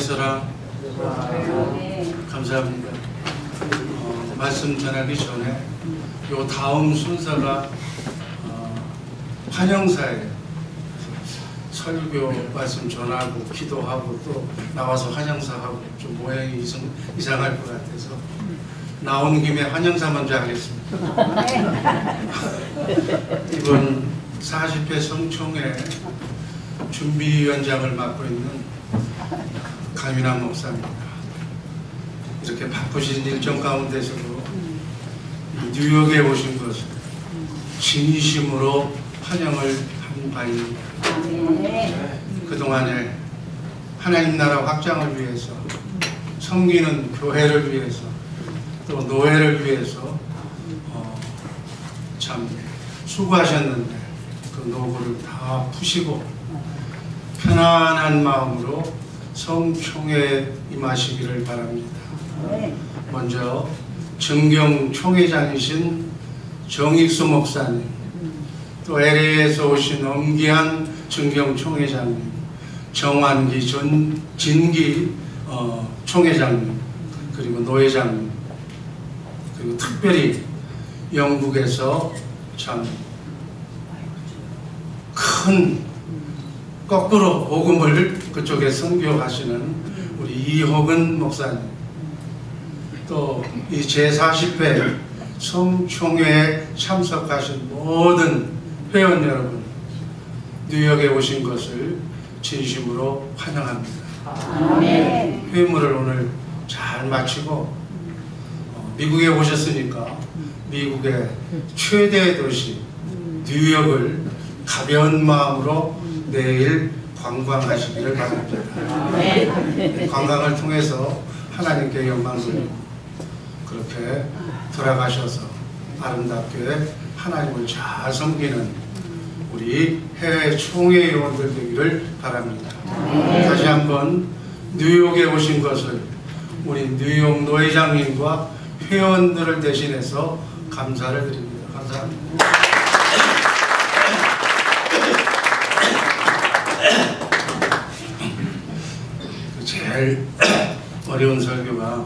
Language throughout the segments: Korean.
서라 감사합니다. 말씀 전하기 전에 요 다음 순서가 환영사예요. 설교 말씀 전하고 기도하고 또 나와서 환영사하고 좀 모양이 이상할 것 같아서 나온 김에 환영사 먼저 하겠습니다. 이번 40회 성총회 준비위원장을 맡고 있는 강윤환 목사입니다. 이렇게 바쁘신 일정 가운데서도 뉴욕에 오신 것을 진심으로 환영을 한 바입니다. 그동안에 하나님 나라 확장을 위해서, 섬기는 교회를 위해서, 또 노예를 위해서 참 수고하셨는데 그 노고를 다 푸시고 편안한 마음으로 성총회에 임하시기를 바랍니다. 먼저 정경 총회장이신 정익수 목사님, 또 LA에서 오신 엄기한 정경 총회장님, 정환기 진기 총회장님, 그리고 노회장님, 그리고 특별히 영국에서 참 큰 거꾸로 복음을 그쪽에 선교하시는 우리 이호근 목사님, 또 이 제40회 성총회에 참석하신 모든 회원 여러분, 뉴욕에 오신 것을 진심으로 환영합니다. 회무를 오늘 잘 마치고 미국에 오셨으니까 미국의 최대 도시 뉴욕을 가벼운 마음으로 내일 관광하시기를 바랍니다. 관광을 통해서 하나님께 영광 돌리고 그렇게 돌아가셔서 아름답게 하나님을 잘 섬기는 우리 해외 총회 요원들 되기를 바랍니다. 다시 한번 뉴욕에 오신 것을 우리 뉴욕 노회장님과 회원들을 대신해서 감사를 드립니다. 감사합니다. 제일 어려운 설교가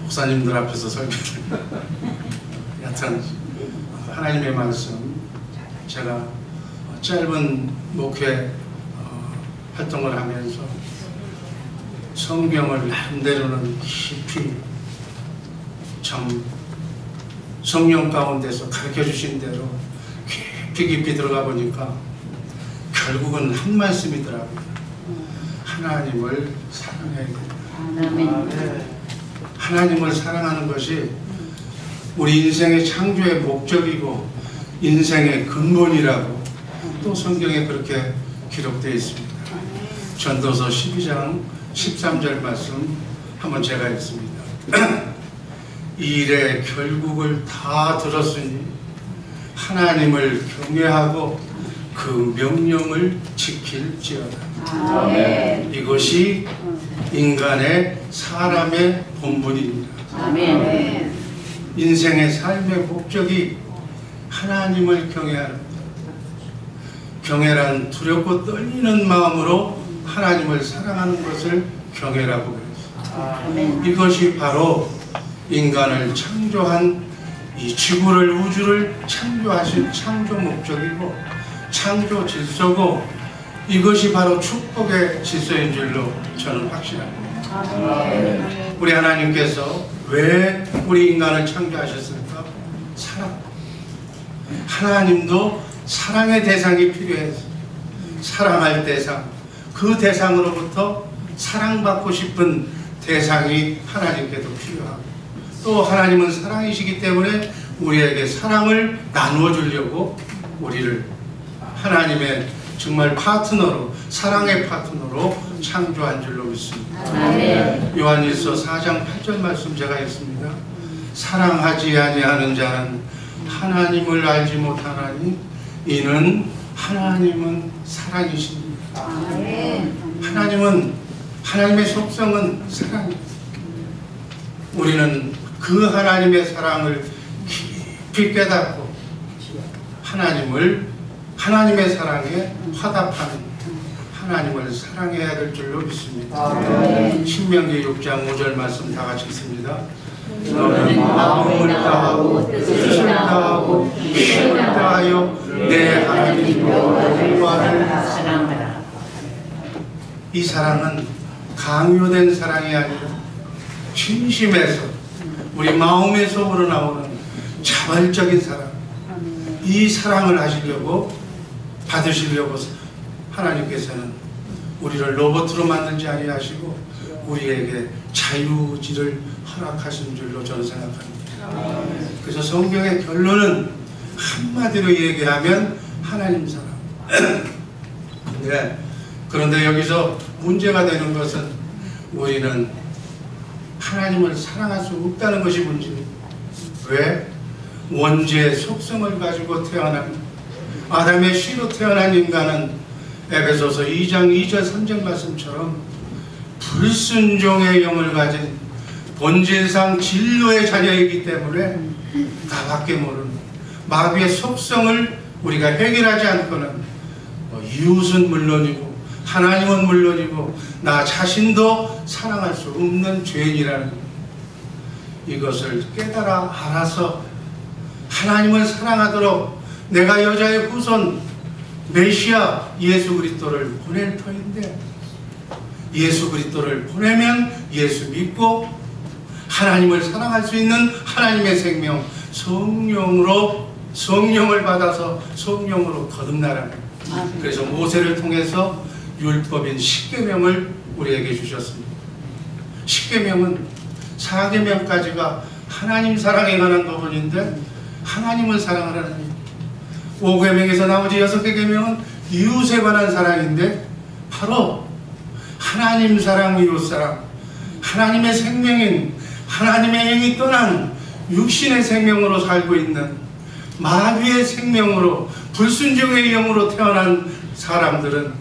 목사님들 앞에서 설교를 여튼 하나님의 말씀, 제가 짧은 목회 활동을 하면서 성경을 나름대로는 깊이 참 성령 가운데서 가르쳐 주신 대로 깊이 들어가 보니까 결국은 한 말씀이더라고요. 하나님을 사랑해야 된다. 하나님을 사랑하는 것이 우리 인생의 창조의 목적이고 인생의 근본이라고 또 성경에 그렇게 기록되어 있습니다. 전도서 12장 13절 말씀 한번 제가 읽습니다. 이 일의 결국을 다 들었으니 하나님을 경외하고 그 명령을 지킬지어다. 아멘. 이것이 인간의 사람의 본분입니다. 아멘. 인생의 삶의 목적이 하나님을 경외하는 것. 경외란 두렵고 떨리는 마음으로 하나님을 사랑하는 것을 경외라고 그랬습니다. 이것이 바로 인간을 창조한 이 지구를, 우주를 창조하신 창조 목적이고 창조 질서고, 이것이 바로 축복의 질서인 줄로 저는 확신합니다. 우리 하나님께서 왜 우리 인간을 창조하셨을까? 사랑. 하나님도 사랑의 대상이 필요해서 사랑할 대상, 그 대상으로부터 사랑받고 싶은 대상이 하나님께도 필요하고, 또 하나님은 사랑이시기 때문에 우리에게 사랑을 나누어 주려고 우리를 하나님의 정말 파트너로, 사랑의 파트너로 창조한 줄로 믿습니다. 요한일서 4장 8절 말씀 제가 읽습니다. 사랑하지 아니하는 자는 하나님을 알지 못하나니 이는 하나님은 사랑이십니다. 하나님의 속성은 사랑입니다. 우리는 그 하나님의 사랑을 깊이 깨닫고 하나님의 사랑에 화답하는 하나님을 사랑해야 될 줄로 믿습니다. 아멘. 신명기 6장 5절 말씀 다 같이 읽습니다. 너는 마음을 다하고 뜻을 다하고 힘을 다하여 내 하나님 여호와를 사랑하라. 이 사랑은 강요된 사랑이 아니라 진심에서 우리 마음에서 우러나오는 자발적인 사랑. 이 사랑을 하시려고 받으시려고 하나님께서는 우리를 로봇으로 만들지 아니하시고 우리에게 자유지를 허락하신 줄로 저는 생각합니다. 그래서 성경의 결론은 한마디로 얘기하면 하나님 사랑. 그런데 여기서 문제가 되는 것은 우리는 하나님을 사랑할 수 없다는 것이 문제입니다. 왜? 원죄의 속성을 가지고 태어난 아담의 씨로 태어난 인간은 에베소서 2장 2절 3절 말씀처럼 불순종의 영을 가진 본질상 진노의 자녀이기 때문에 나밖에 모르는 마귀의 속성을 우리가 해결하지 않고는 이웃은 물론이고 하나님은 물론이고 나 자신도 사랑할 수 없는 죄인이라는 이것을 깨달아 알아서 하나님을 사랑하도록 내가 여자의 후손 메시아 예수 그리스도를 보낼 터인데 예수 그리스도를 보내면 예수 믿고 하나님을 사랑할 수 있는 하나님의 생명 성령을 받아서 성령으로 거듭나라는 그래서 모세를 통해서 율법인 십계명을 우리에게 주셨습니다. 십계명은 4계명까지가 하나님 사랑에 관한 부분인데 하나님을 사랑하라는 5계명에서 나머지 6개 계명은 이웃에 관한 사랑인데 바로 하나님 사랑, 이웃 사랑, 하나님의 생명인 하나님의 영이 떠난 육신의 생명으로 살고 있는 마귀의 생명으로 불순종의 영으로 태어난 사람들은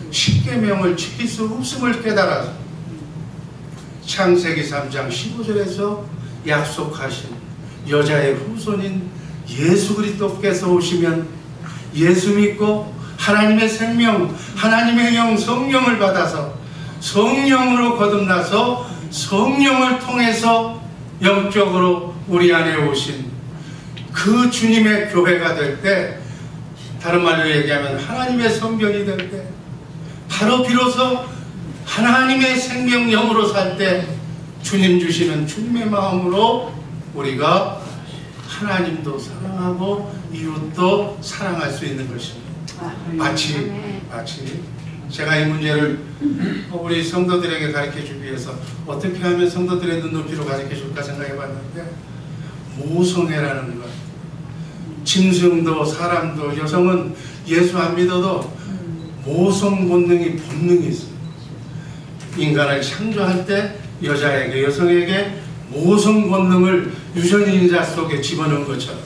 십계명을 지킬 수 없음을 깨달아서 창세기 3장 15절에서 약속하신 여자의 후손인 예수 그리스도께서 오시면 예수 믿고 하나님의 생명, 하나님의 영, 성령을 받아서 성령으로 거듭나서 성령을 통해서 영적으로 우리 안에 오신 그 주님의 교회가 될 때, 다른 말로 얘기하면 하나님의 성전이 될 때, 바로 비로소 하나님의 생명 영으로 살 때 주님 주시는 주님의 마음으로 우리가 하나님도 사랑하고 이웃도 사랑할 수 있는 것입니다. 마치 제가 이 문제를 우리 성도들에게 가르쳐주기 위해서 어떻게 하면 성도들의 눈높이로 가르쳐줄까 생각해 봤는데 모성애라는 것, 짐승도 사람도 여성은 예수 안 믿어도 모성 본능이 있습니다. 인간을 창조할 때 여자에게 여성에게 모성 본능을 유전인자 속에 집어넣은 것처럼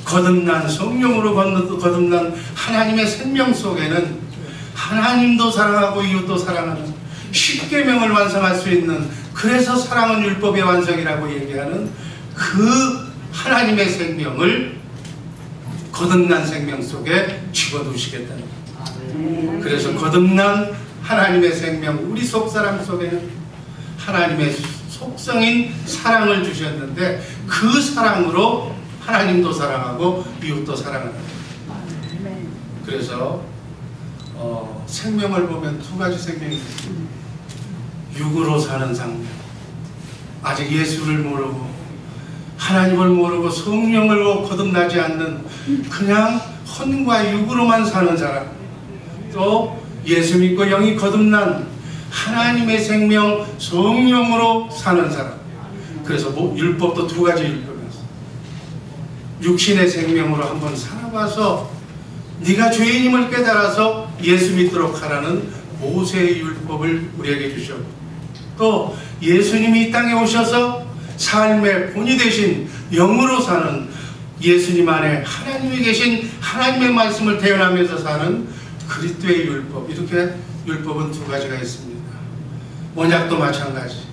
거듭난 성령으로 거듭난 하나님의 생명 속에는 하나님도 사랑하고 이웃도 사랑하는 십계명을 완성할 수 있는, 그래서 사랑은 율법의 완성이라고 얘기하는 그 하나님의 생명을 거듭난 생명 속에 집어두시겠다는 거예요. 그래서 거듭난 하나님의 생명, 우리 속사람 속에는 하나님의 속성인 사랑을 주셨는데 그 사랑으로 하나님도 사랑하고 이웃도 사랑하는 거예요. 그래서 생명을 보면 두 가지 생명이 있습니다. 육으로 사는 생명, 아직 예수를 모르고 하나님을 모르고 성령으로 거듭나지 않는 그냥 혼과 육으로만 사는 사람, 또 예수 믿고 영이 거듭난 하나님의 생명 성령으로 사는 사람. 그래서 율법도 두 가지 율법이었어. 육신의 생명으로 한번 살아봐서 네가 죄인임을 깨달아서 예수 믿도록 하라는 모세의 율법을 우리에게 주셨고, 또 예수님이 이 땅에 오셔서 삶의 본이 되신 영으로 사는 예수님 안에 하나님이 계신 하나님의 말씀을 대언하면서 사는 그리스도의 율법, 이렇게 율법은 두 가지가 있습니다. 언약도 마찬가지.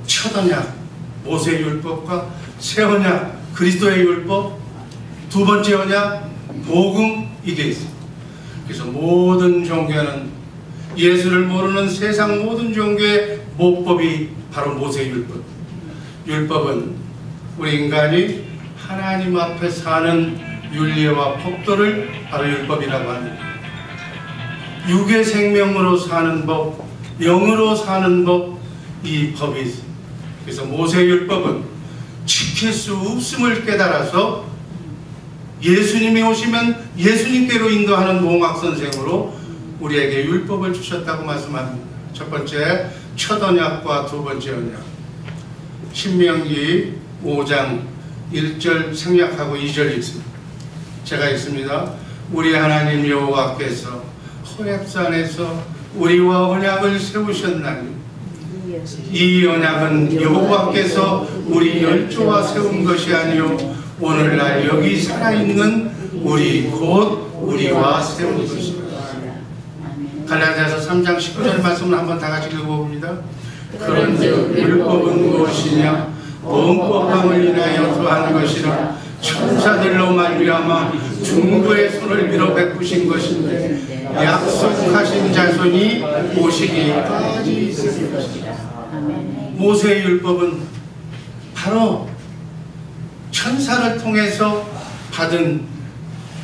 첫 언약 모세의 율법과 새 언약 그리스도의 율법, 두 번째 언약 복음, 이게 있습니다. 그래서 모든 종교는 예수를 모르는 세상 모든 종교의 모법이 바로 모세율법. 율법은 우리 인간이 하나님 앞에 사는 윤리와 법도를 바로 율법이라고 합니다. 육의 생명으로 사는 법, 영으로 사는 법, 이 법이 있습니다. 그래서 모세율법은 지킬 수 없음을 깨달아서 예수님이 오시면 예수님께로 인도하는 몽학선생으로 우리에게 율법을 주셨다고 말씀합니다. 첫 번째 첫 언약과 두 번째 언약. 신명기 5장 1절 생략하고 2절 읽습니다. 제가 읽습니다. 우리 하나님 여호와께서 호렙산에서 우리와 언약을 세우셨나니 이 언약은 여호와께서 우리 열조와 세운 것이 아니요 오늘날 여기 살아있는 우리 곧 우리와 세운 것입니다. 갈라디아서 3장 19절 말씀을 한번 다 같이 읽어봅니다. 그런즉 율법은 무엇이냐? 범법함을 인하여 더한 것이라 천사들로 말미암아 중부의 손을 밀어 베푸신 것인데 약속하신 자손이 오시기까지 있을 것이다. 모세의 율법은 바로 천사를 통해서 받은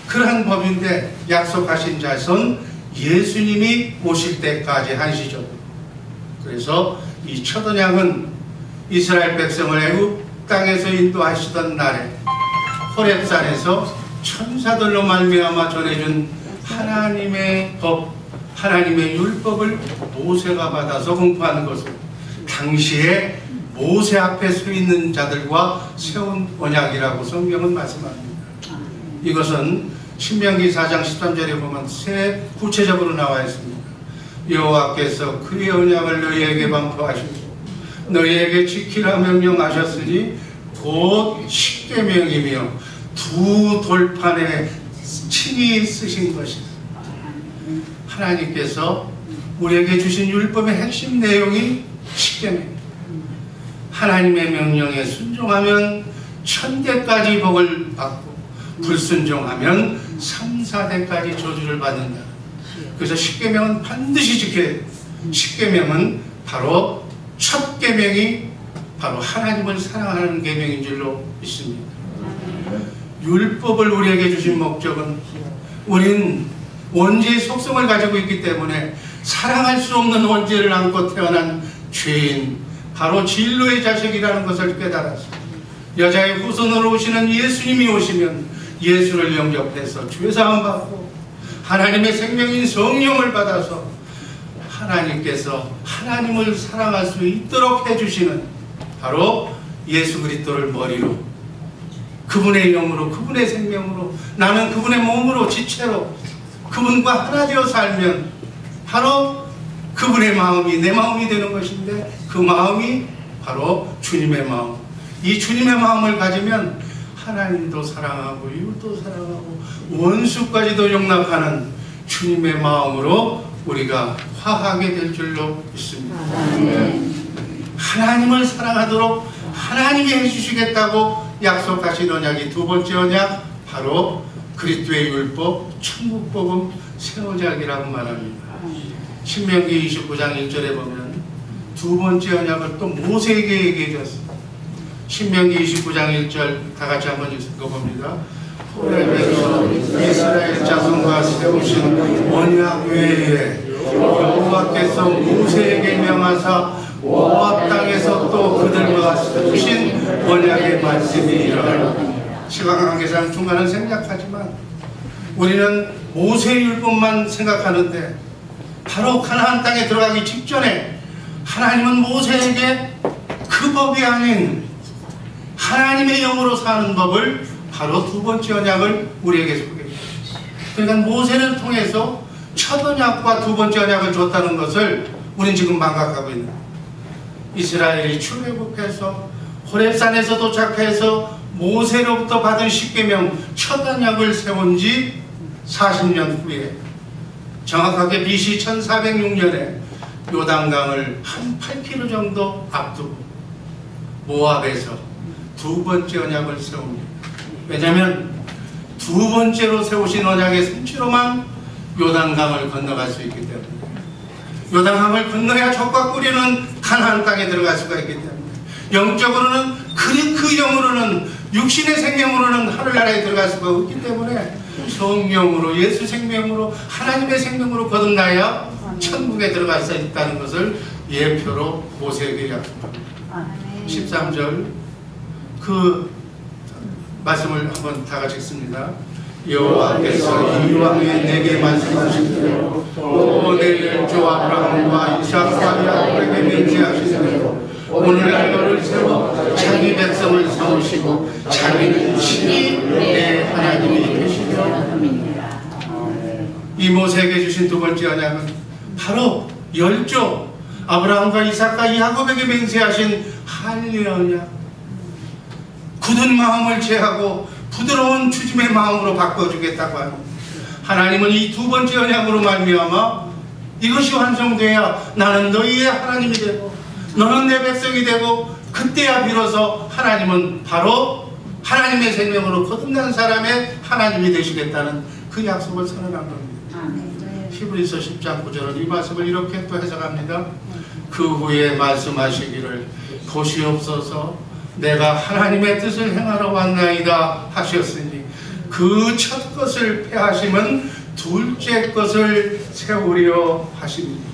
그러한 법인데 약속하신 자손 예수님이 오실 때까지 한시적으로. 그래서 이 첫 언약은 이스라엘 백성을 애굽 땅에서 인도하시던 날에 호렙산에서 천사들로 말미암아 전해준 하나님의 법, 하나님의 율법을 모세가 받아서 공부하는 것으로 당시에 모세 앞에 서 있는 자들과 세운 언약이라고 성경은 말씀합니다. 이것은 신명기 4장 13절에 보면 구체적으로 나와 있습니다. 여호와께서 그의 언약을 너희에게 반포하시고 너희에게 지키라 명령하셨으니 곧 십계명이며 두 돌판에 친히 쓰신 것이다. 하나님께서 우리에게 주신 율법의 핵심 내용이 십계명. 하나님의 명령에 순종하면 천대까지 복을 받고 불순종하면 3, 4대까지 저주를 받는다. 그래서 십계명은 반드시 지켜야 해요. 십계명은 바로 첫 계명이 바로 하나님을 사랑하는 계명인 줄로 믿습니다. 율법을 우리에게 주신 목적은 우리는 원죄의 속성을 가지고 있기 때문에 사랑할 수 없는 원죄를 안고 태어난 죄인, 바로 진로의 자식이라는 것을 깨달아서 여자의 후손으로 오시는 예수님이 오시면 예수를 영접해서 죄사함 받고 하나님의 생명인 성령을 받아서 하나님께서 하나님을 사랑할 수 있도록 해주시는 바로 예수 그리스도를 머리로 그분의 영으로 그분의 생명으로 나는 그분의 몸으로 지체로 그분과 하나 되어 살면 바로 그분의 마음이 내 마음이 되는 것인데 그 마음이 바로 주님의 마음. 이 주님의 마음을 가지면 하나님도 사랑하고 이웃도 사랑하고 원수까지도 용납하는 주님의 마음으로 우리가 화하게 될 줄로 믿습니다. 하나님을 사랑하도록 하나님이 해주시겠다고 약속하신 언약이 두 번째 언약, 바로 그리스도의 율법, 천국복음, 새 언약이라고 말합니다. 신명기 29장 1절에 보면 두 번째 언약을 또 모세에게 얘기해 줬습니다. 신명기 29장 1절 다 같이 한번 읽어봅니다. 호렙에서 이스라엘 자손과 세우신 언약 외에 여호와께서 모세에게 명하사 모압 땅에서 또 그들과 세우신 언약의 말씀이라. 시간 관계상 중간은 생략하지만 우리는 모세의 율법만 생각하는데 바로 가나안 땅에 들어가기 직전에 하나님은 모세에게 그 법이 아닌 하나님의 영으로 사는 법을 바로 두 번째 언약을 우리에게 소개합니다. 그러니까 모세를 통해서 첫 언약과 두 번째 언약을 줬다는 것을 우리는 지금 망각하고 있는 거예요. 이스라엘이 출애굽해서 호렙산에서 도착해서 모세로부터 받은 십계명 첫 언약을 세운 지 40년 후에 정확하게 BC 1406년에 요단강을 한 8km 정도 앞두고 모압에서 두 번째 언약을 세웁니다. 왜냐하면 두 번째로 세우신 언약의 성취로만 요단강을 건너갈 수 있기 때문에, 요단강을 건너야 젖과 꿀이는 가나안 땅에 들어갈 수가 있기 때문에, 영적으로는 그 영으로는 육신의 생명으로는 하늘나라에 들어갈 수가 없기 때문에 성령으로, 예수 생명으로, 하나님의 생명으로 거듭나야 천국에 들어갈 수 있다는 것을 예표로 모세에게 약속합니다. 13절 그 말씀을 한번 다 같이 읽습니다. 여호와께서 이왕에 내게 말씀하신 대로 또 내 주 아브라함과 이삭과 야곱에게 맹세하신 대로 오늘날 너를 세워 자기 백성을 세우시고 자기는 친히 내 하나님이 되시리라. 이 모세에게 주신 두 번째 언약은 바로 열조 아브라함과 이삭과 야곱에게 맹세하신 할례 언약, 굳은 마음을 제하고 부드러운 주짐의 마음으로 바꿔주겠다고 합니다. 하나님은 이 두 번째 언약으로 말미암아 이것이 완성돼야 나는 너희의 하나님이 되고 너는 내 백성이 되고, 그때야 비로소 하나님은 바로 하나님의 생명으로 거듭난 사람의 하나님이 되시겠다는 그 약속을 선언한 겁니다. 히브리서 10장 9절은 이 말씀을 이렇게 또 해석합니다. 그 후에 말씀하시기를 보시옵소서 내가 하나님의 뜻을 행하러 왔나이다 하셨으니 그 첫 것을 폐하심은 둘째 것을 세우려 하십니다.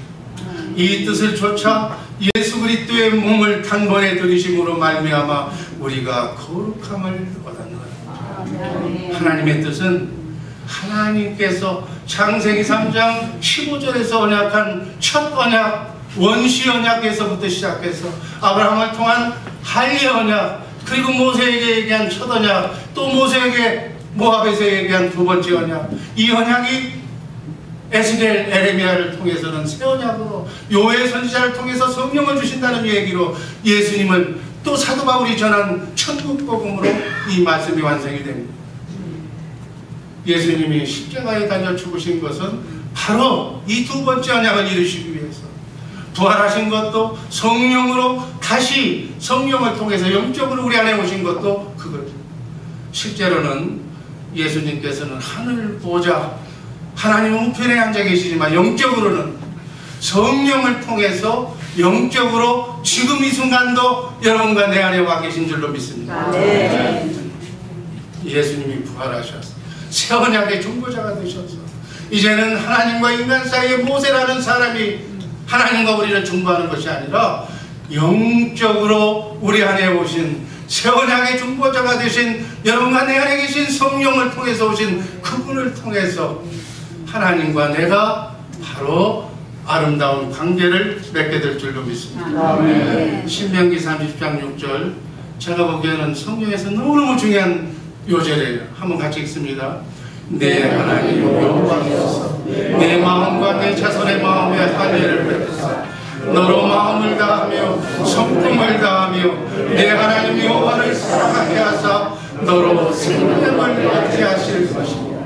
이 뜻을 좇아 예수 그리스도의 몸을 단번에 들이심으로 말미암아 우리가 거룩함을 얻었노라. 하나님의 뜻은 하나님께서 창세기 3장 15절에서 언약한 첫 언약, 원시 언약에서부터 시작해서 아브라함을 통한 할례 언약, 그리고 모세에게 얘기한 첫 언약, 또 모세에게 모압에서 얘기한 두 번째 언약, 이 언약이 에스겔, 에레미야를 통해서는 새 언약으로, 요엘 선지자를 통해서 성령을 주신다는 얘기로 예수님은 또 사도 바울이 전한 천국 복음으로 이 말씀이 완성이 됩니다. 예수님이 십자가에 달려 죽으신 것은 바로 이 두 번째 언약을 이루시기 위해서, 부활하신 것도 성령으로 다시 성령을 통해서 영적으로 우리 안에 오신 것도 그거죠. 실제로는 예수님께서는 하늘 보좌, 하나님 우편에 앉아 계시지만 영적으로는 성령을 통해서 영적으로 지금 이 순간도 여러분과 내 안에 와 계신 줄로 믿습니다. 예수님이 부활하셔서 새 언약의 중보자가 되셔서 이제는 하나님과 인간 사이에 모세라는 사람이 하나님과 우리를 중보하는 것이 아니라 영적으로 우리 안에 오신 새 언약의 중보자가 되신 여러분과 내 안에 계신 성령을 통해서 오신 그분을 통해서 하나님과 내가 바로 아름다운 관계를 맺게 될 줄로 믿습니다. 신명기 30장 6절, 제가 보기에는 성경에서 너무너무 중요한 요절이에요. 한번 같이 읽습니다. 내 하나님 여호와께서 내 마음과 내 자손의 마음에 할례를 베푸사 너로 마음을 다하며 성품을 다하며 내 하나님 여호와를 사랑하게 하사 너로 생명을 얻게 하실 것이며,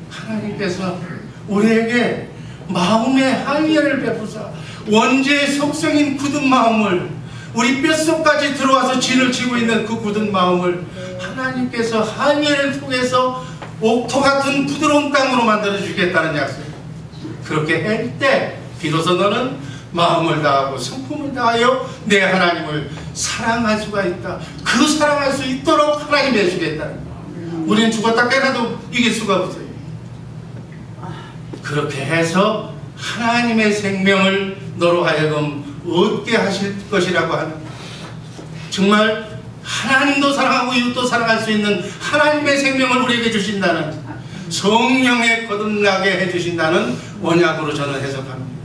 하나님께서 우리에게 마음의 할례를 베푸사 원죄의 속성인 굳은 마음을, 우리 뼛속까지 들어와서 진을 치고 있는 그 굳은 마음을 하나님께서 할례를 통해서 옥토 같은 부드러운 땅으로 만들어 주겠다는 약속. 그렇게 할 때 비로소 너는 마음을 다하고 성품을 다하여 내 하나님을 사랑할 수가 있다. 그 사랑할 수 있도록 하나님이 해주겠다는 거예요. 우리는 죽었다 깨나도 이길 수가 없어요. 그렇게 해서 하나님의 생명을 너로 하여금 얻게 하실 것이라고 하는, 정말 하나님도 사랑하고 이웃도 사랑할 수 있는 하나님의 생명을 우리에게 주신다는, 성령에 거듭나게 해주신다는 언약으로 저는 해석합니다.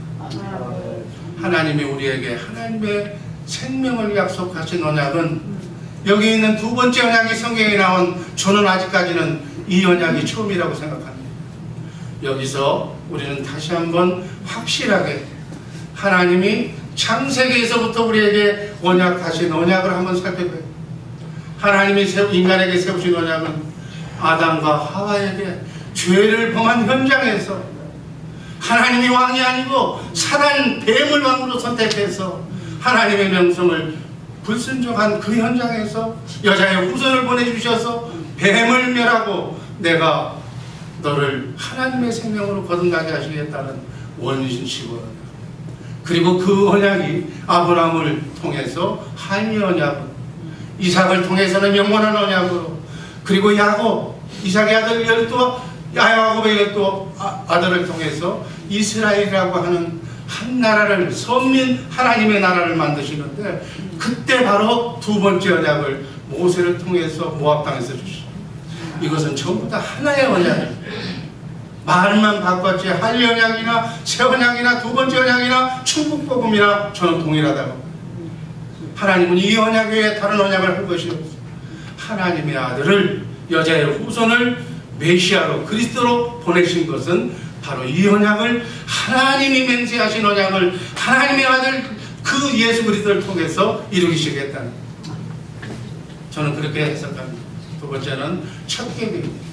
하나님이 우리에게 하나님의 생명을 약속하신 언약은, 여기 있는 두 번째 언약이 성경에 나온, 저는 아직까지는 이 언약이 처음이라고 생각합니다. 여기서 우리는 다시 한번 확실하게 하나님이 창세기에서부터 우리에게 언약하신 언약을 한번 살펴봐요. 하나님이 인간에게 세우신 언약은 아담과 하와에게 죄를 범한 현장에서 하나님이 왕이 아니고 사단 뱀을 왕으로 선택해서 하나님의 명성을 불순종한 그 현장에서 여자의 후손을 보내주셔서 뱀을 멸하고 내가 너를 하나님의 생명으로 거듭나게 하시겠다는 원시원. 그리고 그 언약이 아브라함을 통해서 한이 언약으로, 이삭을 통해서는 영원한 언약으로, 그리고 야곱, 이삭의 아들 야곱의 12 아들을 통해서 이스라엘이라고 하는 한 나라를, 선민 하나님의 나라를 만드시는데, 그때 바로 두 번째 언약을 모세를 통해서 모압 땅에서 주시죠. 이것은 전부 다 하나의 언약이에요. 말만 바꿨지 할 언약이나 새 언약이나 두 번째 언약이나 천국복음이나 저는 동일하다고. 하나님은 이 언약 외에 다른 언약을 할 것이 없어요. 하나님의 아들을, 여자의 후손을 메시아로, 그리스도로 보내신 것은 바로 이 언약을, 하나님이 맹세하신 언약을 하나님의 아들 그 예수 그리스도를 통해서 이루시겠다는, 저는 그렇게 해석합니다. 두 번째는 첫 계명입니다.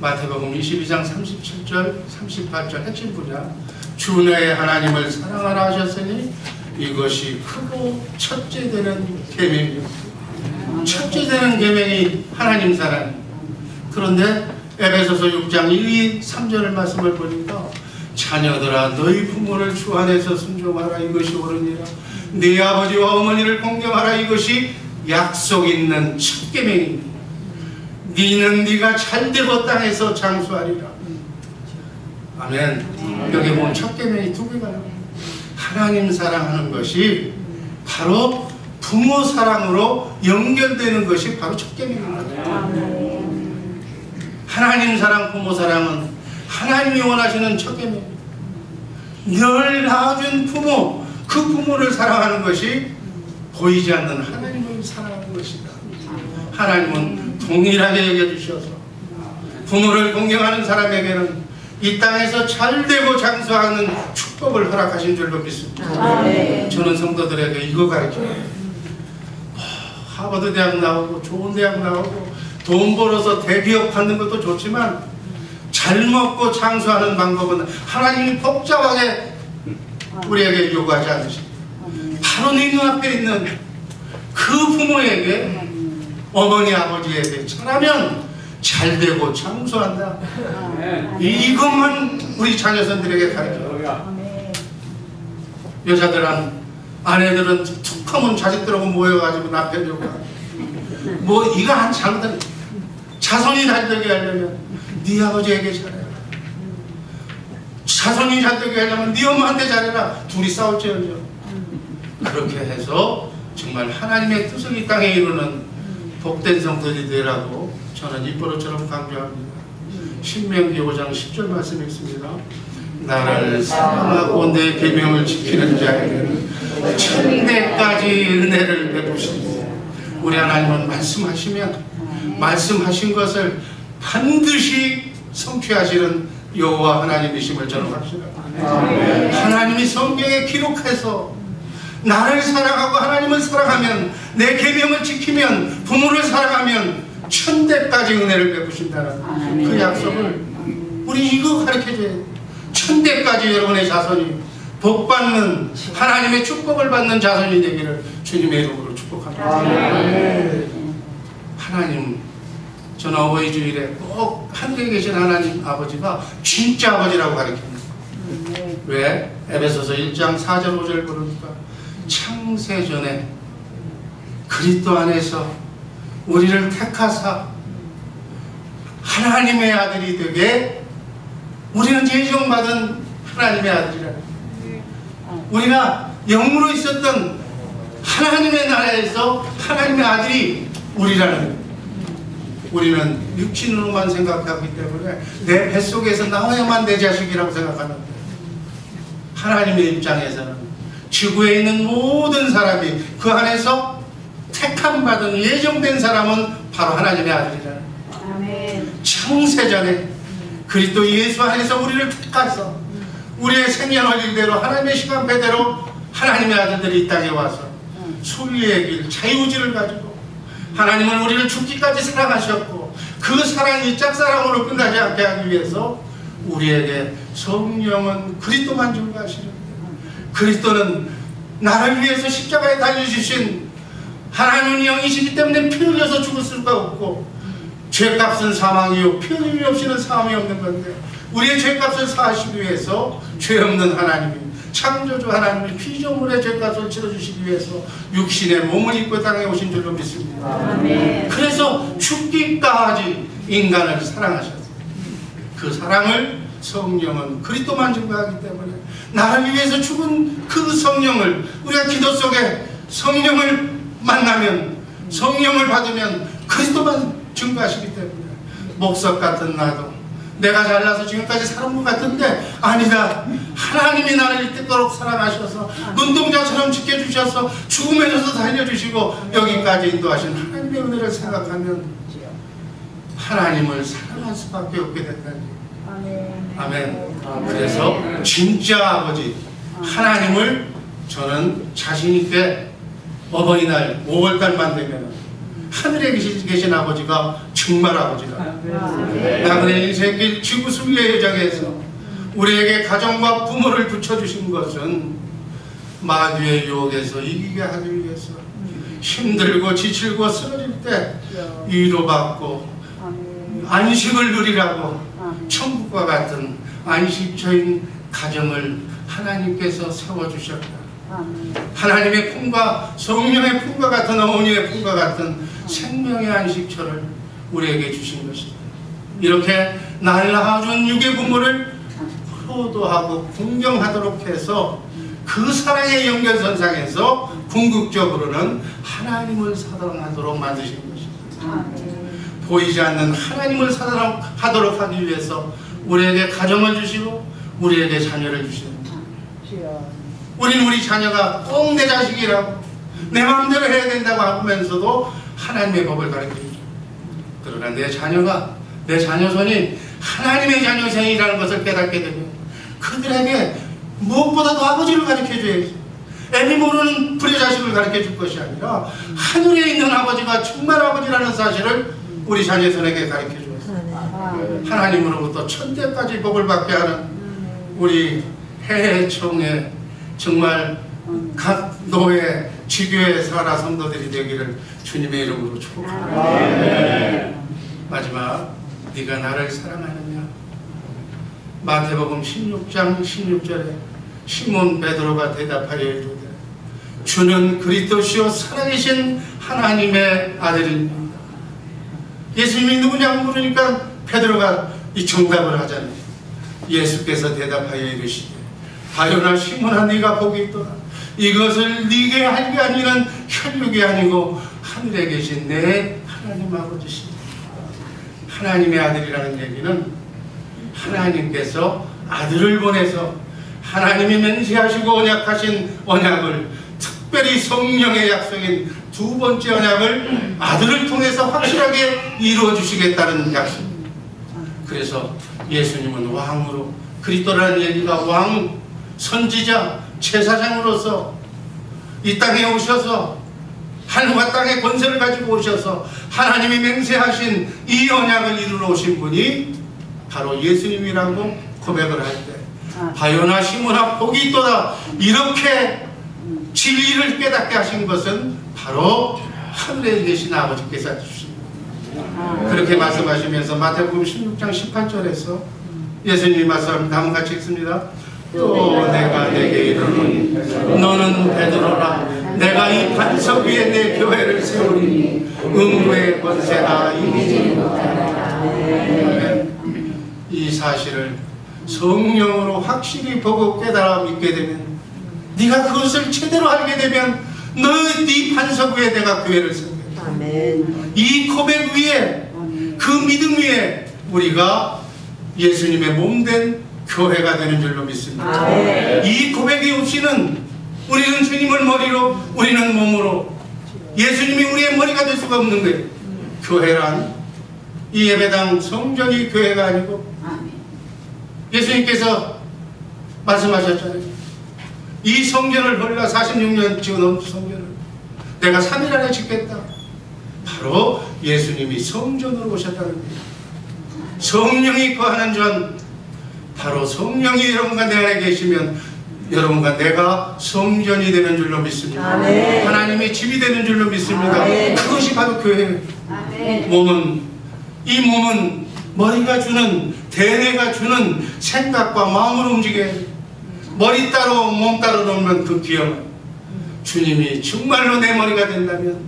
마태복음 22장 37절 38절 핵심 분야, 주 너의 하나님을 사랑하라 하셨으니 이것이 크고 첫째 되는 계명입니다. 첫째 되는 계명이 하나님 사랑. 그런데 에베소서 6장 1, 2, 3절의 말씀을 보니까, 자녀들아 너희 부모를 주 안에서 순종하라 이것이 옳으니라. 네 아버지와 어머니를 공경하라 이것이 약속 있는 첫 계명입니다. 니는 네가 잘되고 땅에서 장수하리라. 아멘. 여기 보면 첫 계명이 두 개가 나와요. 하나님 사랑하는 것이 바로 부모 사랑으로 연결되는 것이 바로 첫 계명입니다. 하나님 사랑, 부모 사랑은 하나님이 원하시는 첫 계명입니다. 널 낳아준 부모, 그 부모를 사랑하는 것이 보이지 않는 하나님을 사랑하는 것이다. 하나님은 동일하게 여겨주셔서 부모를 공경하는 사람에게는 이 땅에서 잘되고 장수하는 축복을 허락하신 줄로 믿습니다. 저는 성도들에게 이거 가르쳐요. 하버드 대학 나오고 좋은 대학 나오고 돈 벌어서 대기업 받는 것도 좋지만, 잘 먹고 장수하는 방법은 하나님이 복잡하게 우리에게 요구하지 않으십니다. 바로 네 눈앞에 있는 그 부모에게, 어머니 아버지에게 잘하면 잘되고 장수한다. 이것만 우리 자녀선들에게 가르쳐요. 여자들은, 아내들은 툭 하면 자식들하고 모여가지고 남편들하고 뭐 이거 한 잘못된, 자손이 잘되게 하려면 네 아버지에게 잘해라. 자손이 잘되게 하려면 네 엄마한테 잘해라. 둘이 싸울지언정. 그렇게 해서 정말 하나님의 뜻을 이 땅에 이루는 복된 성도들이 되라고 저는 입버릇처럼 강조합니다. 신명기 5장 10절 말씀이 있습니다. 나를 사랑하고 내 계명을 지키는 자에게는 천대까지 은혜를 베푸십니다. 우리 하나님은 말씀하신 것을 반드시 성취하시는 여호와 하나님이심을 저는 확신합니다. 하나님이 성경에 기록해서 나를 사랑하고 하나님을 사랑하면, 내 계명을 지키면, 부모를 사랑하면 천대까지 은혜를 베푸신다는 그 약속을 우리 이거 가르쳐줘야 돼요. 천대까지 여러분의 자손이 복받는, 하나님의 축복을 받는 자손이 되기를 주님의 이름으로 축복합니다. 하나님, 저는 어버이 주일에 꼭 하늘에 계신 하나님 아버지가 진짜 아버지라고 가르칩니다. 왜? 에베소서 1장 4절 5절 보니까, 창세전에 그리스도 안에서 우리를 택하사 하나님의 아들이 되게, 우리는 예정받은 하나님의 아들이라. 우리가 영으로 있었던 하나님의 나라에서 하나님의 아들이 우리라는, 우리는 육신으로만 생각하기 때문에 내 뱃속에서 나와야만 내 자식이라고 생각하는데, 하나님의 입장에서는 지구에 있는 모든 사람이 그 안에서 택함받은 예정된 사람은 바로 하나님의 아들이라는. 창세전에 그리스도 예수 안에서 우리를 택하서 우리의 생년월일대로 하나님의 시간표대로 하나님의 아들들이 이 땅에 와서 소유의 길, 자유의지를 가지고 하나님은 우리를 죽기까지 사랑하셨고, 그 사랑이 짝사랑으로 끝나지 않게 하기 위해서 우리에게 성령은 그리스도만 주고 가시는, 그리스도는 나를 위해서 십자가에 달려주신 하나님의 영이시기 때문에 피 흘려서 죽을 수가 없고, 죄값은 사망이요 편의이 없이는 사함이 없는 건데 우리의 죄값을 사하시기 위해서 죄 없는 하나님이 창조주 하나님이 피조물의 죄값을 치러주시기 위해서 육신의 몸을 입고 땅에 오신 줄로 믿습니다. 아멘. 그래서 죽기까지 인간을 사랑하셨어요. 그 사랑을 성령은 그리스도만 증거하기 때문에 나를 위해서 죽은 그 성령을 우리가 기도 속에 성령을 만나면 성령을 받으면 그리스도만 증거하시기 때문에 목석 같은 나도 내가 잘나서 지금까지 살은 것 같은데 아니다. 하나님이 나를 이때도록 사랑하셔서 눈동자처럼 지켜주셔서 죽음에서도 살려주시고 여기까지 인도하신 하나님의 은혜를 생각하면 하나님을 사랑할 수밖에 없게 된다니. 아멘. 그래서 진짜 아버지 하나님을 저는 자신있게 어버이날 5월달만 되면 하늘에 계신 아버지가 정말 아버지다. 나그네 인생길 지구 순례 여정에서 우리에게 가정과 부모를 붙여주신 것은 마귀의 유혹에서 이기게 하기 위해서 힘들고 지치고 쓰러질 때 위로받고 안식을 누리라고 천국과 같은 안식처인 가정을 하나님께서 세워주셨다. 하나님의 품과 성령의 품과 같은 어머니의 품과 같은 생명의 안식처를 우리에게 주신 것이다. 이렇게 날 낳아준 육의 부모를 효도하고 궁경하도록 해서 그 사랑의 연결선상에서 궁극적으로는 하나님을 사랑하도록 만드신 것이다. 보이지 않는 하나님을 사랑하도록 하기 위해서 우리에게 가정을 주시고 우리에게 자녀를 주십니다. 우리는 우리 자녀가 꼭 내 자식이라고 내 마음대로 해야 된다고 하면서도 하나님의 법을 가르쳐주죠. 그러나 내 자녀가 내 자녀손이 하나님의 자녀생이라는 것을 깨닫게 되면 그들에게 무엇보다도 아버지를 가르쳐줘야지. 애미 모르는 불효자식을 가르쳐줄 것이 아니라 하늘에 있는 아버지가 정말 아버지라는 사실을 우리 자녀손에게 가르쳐주었어요. 하나님으로부터 천대까지 복을 받게 하는 우리 해외총회 정말 각 노예 지교회 사라 성도들이 되기를 주님의 이름으로 축복합니다. 마지막 네가 나를 사랑하느냐. 마태복음 16장 16절에 시몬 베드로가 대답하여 이르되 주는 그리스도시요 살아계신 하나님의 아들입니다. 예수님이 누구냐고 물으니까 베드로가 이 정답을 하잖아요. 예수께서 대답하여 이르시되 바요나 시몬아 네가 복이 있도다. 이것을 네게 알게 하니는 혈육이 아니고 하늘에 계신 내 하나님 아버지시다. 하나님의 아들이라는 얘기는 하나님께서 아들을 보내서 하나님이 맹세하시고 언약하신 언약을 특별히 성령의 약속인 두 번째 언약을 아들을 통해서 확실하게 이루어 주시겠다는 약속입니다. 그래서 예수님은 왕으로 그리스도라는 얘기가 왕 선지자 제사장으로서 이 땅에 오셔서 하늘과 땅의 권세를 가지고 오셔서 하나님이 맹세하신 이 언약을 이루러 오신 분이 바로 예수님이라고 고백을 할 때 바요나 시몬아 복이 있도다 이렇게 진리를 깨닫게 하신 것은 바로 하늘에 계신 아버지께서 해주십니다. 그렇게 말씀하시면서 마태복음 16장 18절에서 예수님이 말씀합니다. 한번 같이 읽습니다. 또 내가 내게 이르노니 너는 베드로라. 내가 이 반석 위에 내 교회를 세우리니 음부의 권세가 이기지 못하리라. 이 사실을 성령으로 확실히 보고 깨달아 믿게 되면 네가 그것을 제대로 알게 되면 네 반석 위에 내가 교회를 세우겠다. 이 고백 위에 그 믿음 위에 우리가 예수님의 몸된 교회가 되는 줄로 믿습니다. 이 고백이 없이는 우리는 주님을 머리로 우리는 몸으로 예수님이 우리의 머리가 될 수가 없는 거예요. 교회란 이 예배당 성전이 교회가 아니고 예수님께서 말씀하셨잖아요. 이 성전을 헐라 46년 지어놓은 성전을 내가 3일 안에 짓겠다. 바로 예수님이 성전으로 오셨다는 거예요. 성령이 거하는 전 바로 성령이 여러분과 내 안에 계시면 여러분과 내가 성전이 되는 줄로 믿습니다. 하나님의 집이 되는 줄로 믿습니다. 그것이 바로 교회예요. 몸은 이 몸은 머리가 주는, 대뇌가 주는 생각과 마음으로 움직여야 돼. 머리 따로 몸 따로 놓으면 그 귀여워요. 주님이 정말로 내 머리가 된다면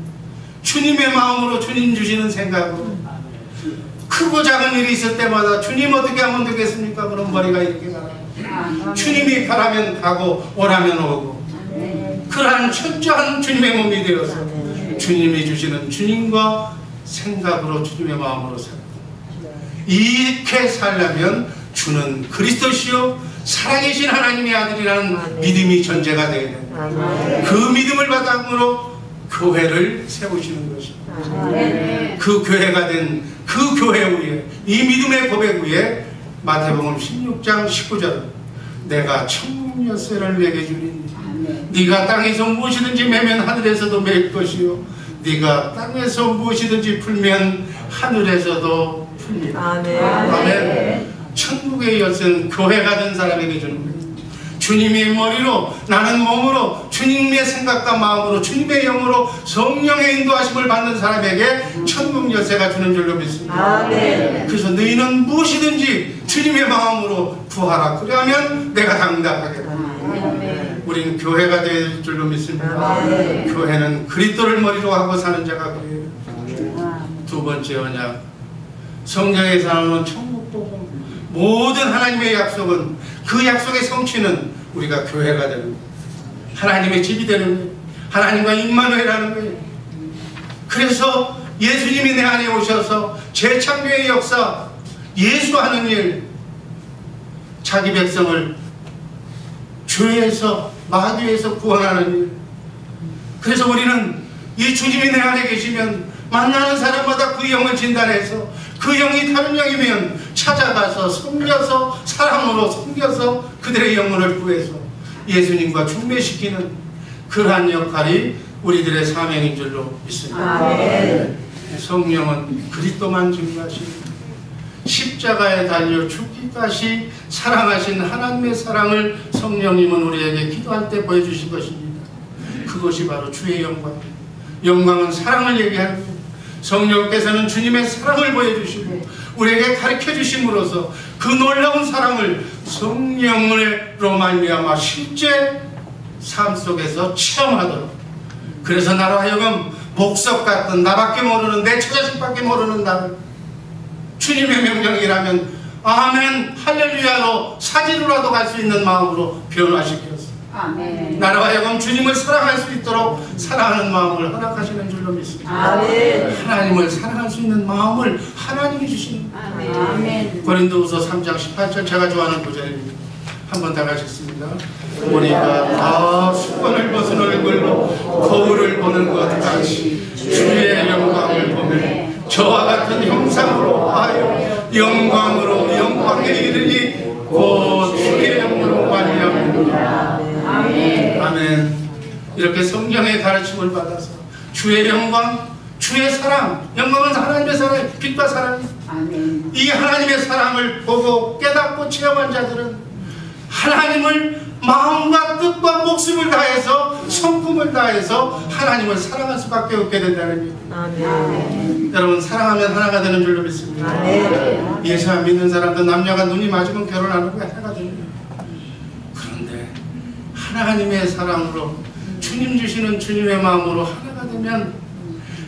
주님의 마음으로, 주님 주시는 생각으로, 크고 작은 일이 있을 때마다 주님 어떻게 하면 되겠습니까? 그럼 머리가 이렇게 가요. 주님이 가라면 가고 오라면 오고, 그러한 철저한 주님의 몸이 되어서 주님이 주시는 주님과 생각으로, 주님의 마음으로 살고, 이렇게 살려면 주는 그리스도시요 살아계신 하나님의 아들이라는 믿음이 전제가 되어야 됩니다. 그 믿음을 바탕으로 교회를 세우시는 것입니다. 그 교회가 된 그 교회 위에, 이 믿음의 고백 위에 마태복음 16장 19절, 내가 천국 열쇠를 내게 주리니 네가 땅에서 무엇이든지 매면 하늘에서도 맬 것이요 네가 땅에서 무엇이든지 풀면 하늘에서도 풀리라. 아멘. 천국의 열쇠는 교회가 된 사람에게 주는 거예요. 주님의 머리로, 나는 몸으로, 주님의 생각과 마음으로, 주님의 영으로 성령의 인도하심을 받는 사람에게 천국 열쇠가 주는 줄로 믿습니다. 그래서 너희는 무엇이든지 주님의 마음으로 구하라. 그러면 내가 당답하겠다. 우리는 교회가 될 줄로 믿습니다. 교회는 그리스도를 머리로 하고 사는 자가 그래요. 두 번째 언약, 성령의 사랑은 천국 복음. 모든 하나님의 약속은, 그 약속의 성취는 우리가 교회가 되는 거예요. 하나님의 집이 되는 거예요. 하나님과 임마누엘이라는 거예요. 그래서 예수님이 내 안에 오셔서 재창조의 역사, 예수하는 일, 자기 백성을 죄에서, 마귀에서 구원하는 일. 그래서 우리는 이 주님이 내 안에 계시면 만나는 사람마다 그 영을 진단해서, 그 영이 다른 영이면 찾아가서 섬겨서, 사랑으로 섬겨서 그들의 영혼을 구해서 예수님과 중매시키는 그러한 역할이 우리들의 사명인 줄로 믿습니다. 성령은 그리스도만 증거하십니다. 십자가에 달려 죽기까지 사랑하신 하나님의 사랑을 성령님은 우리에게 기도할 때 보여주신 것입니다. 그것이 바로 주의 영광입니다. 영광은 사랑을 얘기하는 거예요. 성령께서는 주님의 사랑을 보여주시고 우리에게 가르쳐 주심으로써 그 놀라운 사랑을 성령으로 말미암아 실제 삶 속에서 체험하도록, 그래서 나로 하여금 목석 같은, 나밖에 모르는, 내 처자식밖에 모르는 나를 주님의 명령이라면 아멘 할렐루야로 사지로라도 갈 수 있는 마음으로 변화시켰어. 아멘. 나로 하여금 주님을 사랑할 수 있도록 사랑하는 마음을 허락하시는 줄로 믿습니다. 아멘. 하나님을 사랑할 수 있는 마음을 하나님이 주시는. 아멘. 고린도후서 3장 18절, 제가 좋아하는 구절입니다. 한번 다 같이습니다. 우리가 다 수건을 벗은 얼굴로 거울을 보는 것 같이 주의 영광을 보며 저와 같은 형상으로 하여 영광으로 영광에 이르니 곧 주의 영으로 말미암으리라. 아멘. 아멘. 이렇게 성경의 가르침을 받아서 주의 영광, 주의 사랑, 영광은 하나님의 사랑, 빛과 사랑이. 아멘. 이 하나님의 사랑을 보고 깨닫고 체험한 자들은 하나님을 마음과 뜻과 목숨을 다해서, 성품을 다해서 하나님을 사랑할 수밖에 없게 된다는 얘기입니다. 아멘. 여러분, 사랑하면 하나가 되는 줄로 믿습니다. 아멘. 예수 안 믿는 사람들 남녀가 눈이 맞으면 결혼하는 게 하나가 됩니다. 그런데 하나님의 사랑으로, 주님 주시는 주님의 마음으로 하나가 되면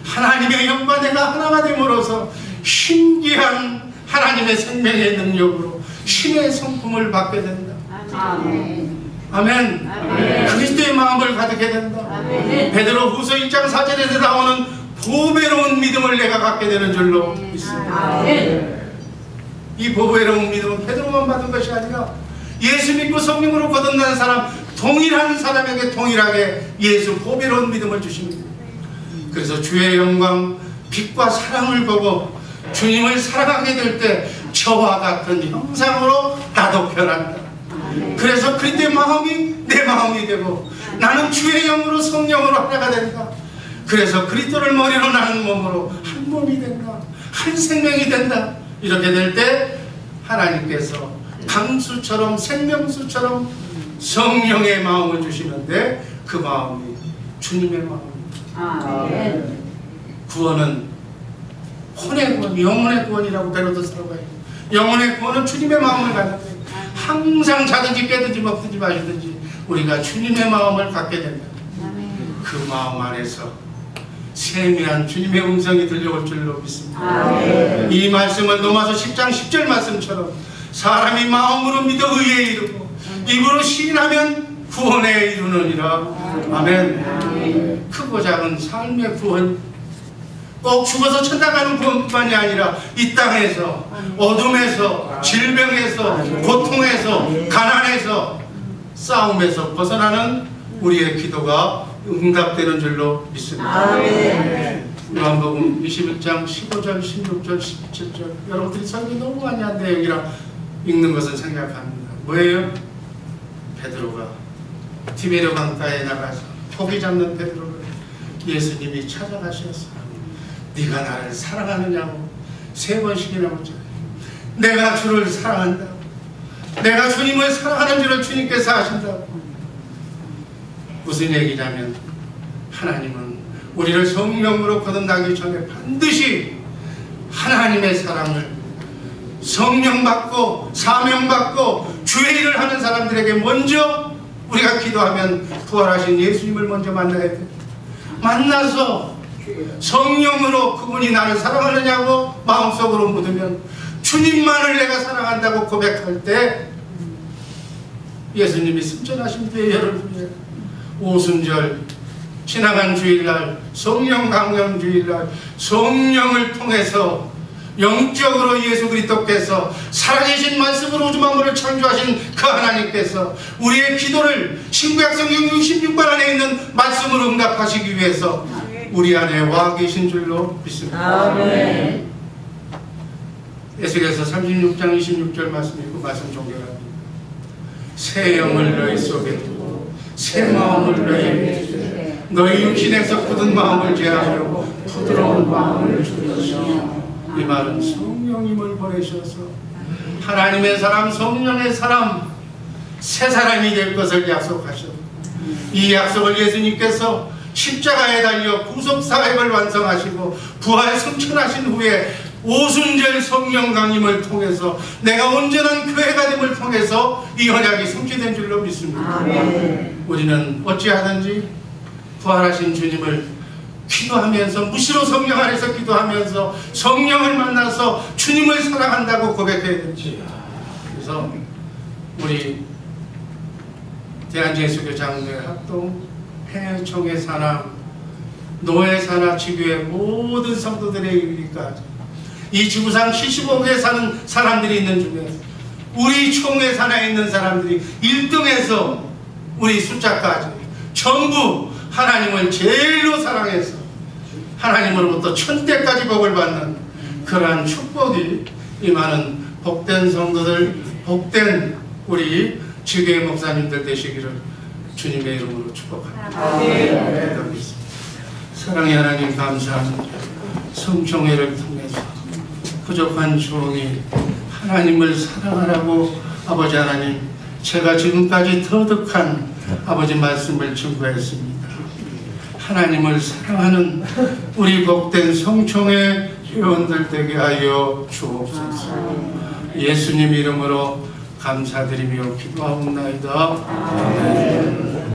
하나님의 영과 내가 하나가 됨으로써 신기한 하나님의 생명의 능력으로 신의 성품을 받게 된다. 아멘. 아멘. 아멘. 그리스도의 마음을 가득게 된다. 아멘. 베드로 후서 1장 4절에서 나오는 보배로운 믿음을 내가 갖게 되는 줄로 믿습니다. 아멘. 이 보배로운 믿음은 베드로만 받은 것이 아니라 예수 믿고 성령으로 거듭나는 사람, 동일한 사람에게 동일하게 예수 보배로운 믿음을 주십니다. 그래서 주의 영광, 빛과 사랑을 보고 주님을 사랑하게 될 때 저와 같은 형상으로 나도 변한다. 그래서 그리스도의 마음이 내 마음이 되고 나는 주의 영으로, 성령으로 하나가 된다. 그래서 그리스도를 머리로, 나는 몸으로 한 몸이 된다. 한 생명이 된다. 이렇게 될 때 하나님께서 강수처럼, 생명수처럼 성령의 마음을 주시는데 그 마음이 주님의 마음입니다. 구원은 혼의 구원, 영혼의 구원이라고 배로도 들어가요. 영혼의 구원은 주님의 마음을 갖는 거예요. 항상 자든지 깨든지 먹든지 마시든지 우리가 주님의 마음을 갖게 된다. 그 마음 안에서 세미한 주님의 음성이 들려올 줄로 믿습니다. 이 말씀은 로마서 10장 10절 말씀처럼 사람이 마음으로 믿어 의에 이르고 입으로 시인하면 구원에 이르느니라. 아멘. 크고 작은 삶의 구원, 꼭 죽어서 천당 가는 구원뿐만이 아니라 이 땅에서 어둠에서 질병에서 고통에서 가난에서 싸움에서 벗어나는 우리의 기도가 응답되는 줄로 믿습니다. 요한복음 21장 15절, 16절, 17절 여러분들이 설교 너무 많이 한 내용이라 읽는 것은 생각합니다. 뭐예요? 베드로가 티베리아 강가에 나가서 포기 잡는 베드로를 예수님이 찾아가셔서 네가 나를 사랑하느냐고 3번씩이나 묻잖아요. 내가 주를 사랑한다고, 내가 주님을 사랑하는 줄을 주님께서 아신다고. 무슨 얘기냐면 하나님은 우리를 성령으로 거듭나기 전에 반드시 하나님의 사랑을 성령받고 사명받고 주의 일을 하는 사람들에게 먼저 우리가 기도하면 부활하신 예수님을 먼저 만나야 돼. 만나서 성령으로 그분이 나를 사랑하느냐고 마음속으로 묻으면 주님만을 내가 사랑한다고 고백할 때 예수님이 승천하신 뒤에 여러분이 오순절 지나간 주일날 성령 강령 주일날 성령을 통해서 영적으로 예수 그리스도께서 살아계신 말씀으로 우주 만물을 창조하신 그 하나님께서 우리의 기도를 신구약 성경 66권 안에 있는 말씀으로 응답하시기 위해서 우리 안에 와 계신 줄로 믿습니다. 아멘. 에스겔서 36장 26절 말씀 읽고 말씀 종결합니다. 새 영을 너희 속에 두고 새 마음을 너희에게 주세. 너희 육신에서 굳은 마음을 제하여 부드러운 마음을 주시오. 이 말은 성령님을 보내셔서 하나님의 사람, 성령의 사람, 새 사람이 될 것을 약속하셨고 이 약속을 예수님께서 십자가에 달려 구속사역을 완성하시고 부활 승천하신 후에 오순절 성령 강림을 통해서 내가 온전한 교회가 됨을 통해서 이 언약이 성취된 줄로 믿습니다. 아멘. 우리는 어찌하든지 부활하신 주님을 기도하면서 무시로 성령 안에서 기도하면서 성령을 만나서 주님을 사랑한다고 고백해야 되지. 그래서 우리 대한제수교 장로회 합동 해총회 산하 노회 산하 지교의 모든 성도들의 이르기까지 이 지구상 75개에 사는 사람들이 있는 중에 우리 총회 산하에 있는 사람들이 1등에서 우리 숫자까지 전부 하나님을 제일로 사랑해서 하나님으로부터 천대까지 복을 받는 그러한 축복이 임하는 복된 성도들, 복된 우리 지교회 목사님들 되시기를 주님의 이름으로 축복합니다. 아멘. 사랑의 하나님 감사합니다. 성총회를 통해서 부족한 종이 하나님을 사랑하라고 아버지 하나님 제가 지금까지 터득한 아버지 말씀을 증거했습니다. 하나님을 사랑하는 우리 복된 성총회 회원들 되게 하여 주옵소서. 예수님 이름으로 감사드리며 기도하옵나이다. 아멘.